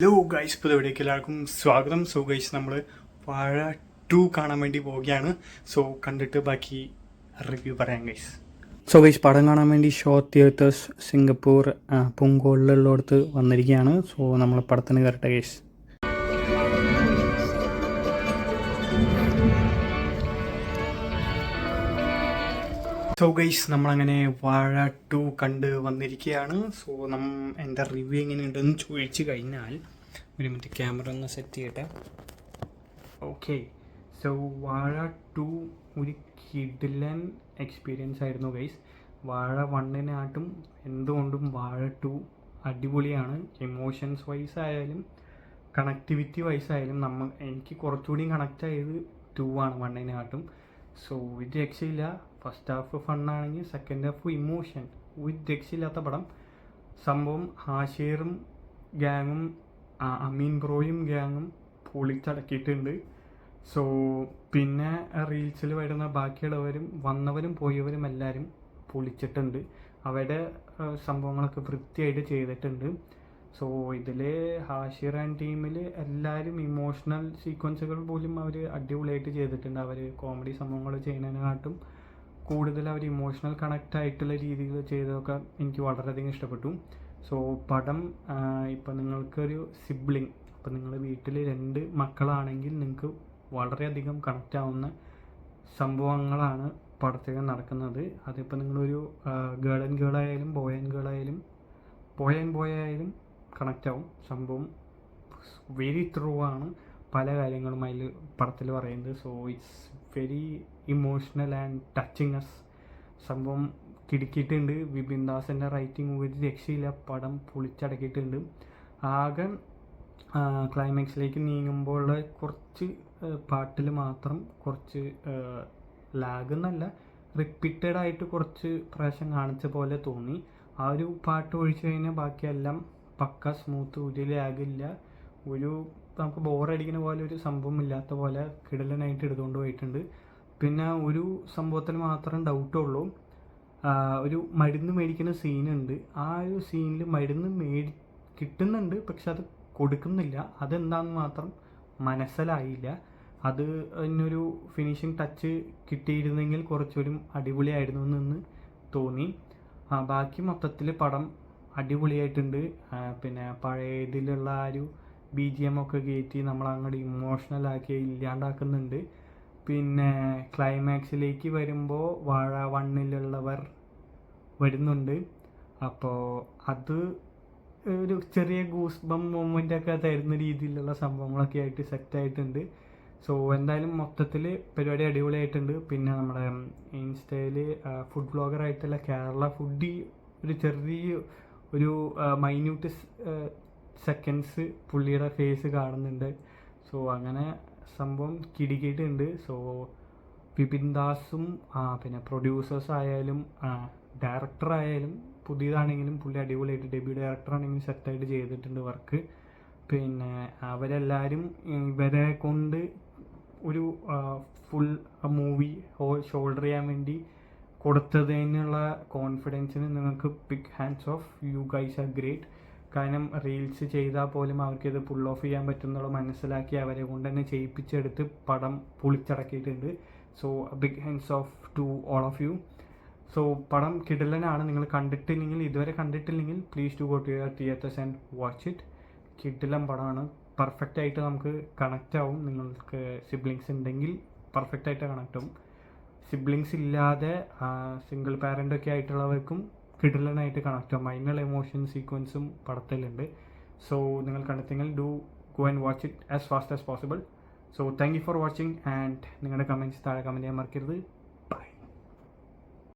Hello guys, ഇപ്പോൾ ഇവിടേക്ക് എല്ലാവർക്കും സ്വാഗതം. സോ ഗൈസ്, നമ്മൾ വാഴ 2 കാണാൻ വേണ്ടി പോവുകയാണ്. സോ കണ്ടിട്ട് ബാക്കി റിവ്യൂ പറയാം ഗൈസ്. സോ ഗൈസ്, പടം കാണാൻ വേണ്ടി ഷോ തിയേറ്റേഴ്സ് സിംഗപ്പൂർ പൂങ്കോളിലുള്ളടത്ത് വന്നിരിക്കുകയാണ്. സോ നമ്മൾ പടത്തിന് കയറട്ടെ ഗൈസ്. സോ ഗൈസ്, നമ്മളങ്ങനെ വാഴ 2 കണ്ട് വന്നിരിക്കുകയാണ്. സോ എൻ്റെ റിവ്യൂ എങ്ങനെയുണ്ടെന്ന് ചോദിച്ചു കഴിഞ്ഞാൽ ഒരു മിനിറ്റ് ക്യാമറ ഒന്ന് സെറ്റ് ചെയ്യട്ടെ. ഓക്കെ, സോ വാഴ 2 ഒരു കിഡിലൻ എക്സ്പീരിയൻസ് ആയിരുന്നു ഗൈസ്. വാഴ 1-നാട്ടും എന്തുകൊണ്ടും വാഴ 2 അടിപൊളിയാണ്. ഇമോഷൻസ് വൈസ് ആയാലും കണക്ടിവിറ്റി വൈസ് ആയാലും എനിക്ക് കുറച്ചുകൂടി കണക്റ്റ് ആയത് 2 ആണ് 1-നാട്ടും. സോ ഒരു രക്ഷയില്ല. ഫസ്റ്റ് ഹാഫ് ഫണ്ണാണെങ്കിൽ സെക്കൻഡ് ഹാഫ് ഇമോഷൻ ഒരു രക്ഷയില്ലാത്ത പടം. സംഭവം ഹാഷിറും ഗ്യാങ്ങും അമീൻ ബ്രോയും ഗ്യാങ്ങും പൊളിച്ചടക്കിയിട്ടുണ്ട്. സോ പിന്നെ റീൽസിൽ വരുന്ന ബാക്കിയുള്ളവരും വന്നവരും പോയവരും എല്ലാവരും പൊളിച്ചിട്ടുണ്ട്. അവരുടെ സംഭവങ്ങളൊക്കെ വൃത്തിയായിട്ട് ചെയ്തിട്ടുണ്ട്. സോ ഇതിൽ ഹാഷിർ ആൻഡ് ടീമിൽ എല്ലാവരും ഇമോഷണൽ സീക്വൻസുകൾ പോലും അവർ അടിപൊളിയായിട്ട് ചെയ്തിട്ടുണ്ട്. അവർ കോമഡി സംഭവങ്ങൾ ചെയ്യുന്നതിനെക്കാട്ടും കൂടുതൽ അവർ ഇമോഷണൽ കണക്റ്റ് ആയിട്ടുള്ള രീതിയിൽ ചെയ്തതൊക്കെ എനിക്ക് വളരെയധികം ഇഷ്ടപ്പെട്ടു. സോ പടം ഇപ്പം നിങ്ങൾക്കൊരു സിബ്ലിങ്, അപ്പം നിങ്ങൾ വീട്ടിൽ 2 മക്കളാണെങ്കിൽ നിങ്ങൾക്ക് വളരെയധികം കണക്റ്റ് ആവുന്ന സംഭവങ്ങളാണ് പടത്തിൽ നടക്കുന്നത്. അതിപ്പോൾ നിങ്ങളൊരു ഗേൾ ആൻഡ് ഗേൾ ആയാലും ബോയ് ആൻഡ് ഗേൾ ആയാലും ബോയ് ആയാലും കണക്റ്റ് ആവും. സംഭവം വെരി ത്രൂ ആണ് പല കാര്യങ്ങളും അതിൽ പടത്തിൽ പറയുന്നത്. So it's very emotional and touching us. സംഭവം കിടുക്കിയിട്ടുണ്ട്. വിപിൻ ദാസിൻ്റെ റൈറ്റിംഗ് ഒരു രക്ഷയില്ല. പടം പൊളിച്ചടക്കിയിട്ടുണ്ട്. ആകെ ക്ലൈമാക്സിലേക്ക് നീങ്ങുമ്പോൾ കുറച്ച് പാട്ടിൽ മാത്രം കുറച്ച് ലാഗ് എന്നല്ല, റിപ്പീറ്റഡ് ആയിട്ട് കുറച്ച് പ്രാവശ്യം കാണിച്ച പോലെ തോന്നി. ആ ഒരു പാട്ട് ഒഴിച്ചു കഴിഞ്ഞാൽ ബാക്കിയെല്ലാം പക്ക സ്മൂത്ത്, ഒരു ലാഗില്ല, ഒരു നമുക്ക് ബോറടിക്കുന്ന പോലെ ഒരു സംഭവം ഇല്ലാത്ത പോലെ കിടലനായിട്ട് എടുത്തുകൊണ്ട് പോയിട്ടുണ്ട്. പിന്നെ ഒരു സംഭവത്തിൽ മാത്രം ഡൗട്ടുള്ളൂ. ഒരു മരുന്ന് മേടിക്കുന്ന സീനുണ്ട്. ആ ഒരു സീനിൽ മരുന്ന് കിട്ടുന്നുണ്ട്, പക്ഷെ അത് കൊടുക്കുന്നില്ല. അതെന്താണെന്ന് മാത്രം മനസ്സിലായില്ല. അത് അതിനൊരു ഫിനിഷിങ് ടച്ച് കിട്ടിയിരുന്നെങ്കിൽ കുറച്ചുകൂടി അടിപൊളിയായിരുന്നു എന്ന് തോന്നി. ബാക്കി മൊത്തത്തിൽ പടം അടിപൊളിയായിട്ടുണ്ട്. പിന്നെ പഴയ ഇതിലുള്ള ആ ഒരു BGM ഒക്കെ കയറ്റി നമ്മളങ്ങോട്ട് ഇമോഷണലാക്കി ഇല്ലാണ്ടാക്കുന്നുണ്ട്. പിന്നെ ക്ലൈമാക്സിലേക്ക് വരുമ്പോൾ വാഴ 1-ലുള്ളവർ വരുന്നുണ്ട്. അപ്പോൾ അത് ഒരു ചെറിയ ഗൂസ് ബം മൊമെൻ്റൊക്കെ തരുന്ന രീതിയിലുള്ള സംഭവങ്ങളൊക്കെ ആയിട്ട് സെറ്റായിട്ടുണ്ട്. സോ എന്തായാലും മൊത്തത്തിൽ പരിപാടി അടിപൊളിയായിട്ടുണ്ട്. പിന്നെ നമ്മുടെ ഇൻസ്റ്റയിൽ ഫുഡ് വ്ളോഗറായിട്ടുള്ള കേരള ഫുഡി ഒരു ചെറിയ ഒരു മൈന്യൂട്ട് സെക്കൻഡ്സ് പുള്ളിയുടെ ഫേസ് കാണുന്നുണ്ട്. സോ അങ്ങനെ സംഭവം കിടുക്കിയിട്ടുണ്ട്. സോ വിപിൻ ദാസും പിന്നെ പ്രൊഡ്യൂസേഴ്സ് ആയാലും ഡയറക്ടറായാലും പുതിയതാണെങ്കിലും പുള്ളി അടിപൊളിയായിട്ട്, ഡെബ്യൂ ഡയറക്ടറാണെങ്കിലും സെറ്റായിട്ട് ചെയ്തിട്ടുണ്ട് വർക്ക്. പിന്നെ അവരെല്ലാവരും ഇവരെ കൊണ്ട് ഒരു ഫുൾ മൂവി ഷോൾഡർ ചെയ്യാൻ വേണ്ടി കൊടുത്തതിനുള്ള കോൺഫിഡൻസിന് നിങ്ങൾക്ക് big hands of. You guys are great. കാരണം റീൽസ് ചെയ്താൽ പോലും അവർക്കിത് പുൾ ഓഫ് ചെയ്യാൻ പറ്റുന്നുള്ള മനസ്സിലാക്കി അവരെ കൊണ്ട് തന്നെ ചെയ്യിപ്പിച്ചെടുത്ത് പടം പൊളിച്ചടക്കിയിട്ടുണ്ട്. So big hands off to all of you. So പടം കിടിലനാണ്. നിങ്ങൾ ഇതുവരെ കണ്ടിട്ടില്ലെങ്കിൽ please to go to your theatres and watch it. കിടിലൻ പടമാണ്. പെർഫെക്റ്റ് ആയിട്ട് നമുക്ക് കണക്റ്റ് ആവും. നിങ്ങൾക്ക് സിബ്ലിങ്സ് ഉണ്ടെങ്കിൽ പെർഫെക്റ്റ് ആയിട്ട് കണക്റ്റ് ആവും. സിബ്ലിങ്സ് ഇല്ലാതെ സിംഗിൾ പാരൻ്റൊക്കെ ആയിട്ടുള്ളവർക്കും കിടിലനായിട്ട് കണക്റ്റ് ആവും. അതിനുള്ള ഇമോഷൻ സീക്വൻസും പടത്തിലുണ്ട്. സോ നിങ്ങൾ കണ്ടെത്തിയെങ്കിൽ do go and watch it as fast as possible. So thank you for watching and നിങ്ങളുടെ കമൻറ്റ്സ് താഴെ കമൻറ്റ് ചെയ്യാൻ മറക്കരുത്.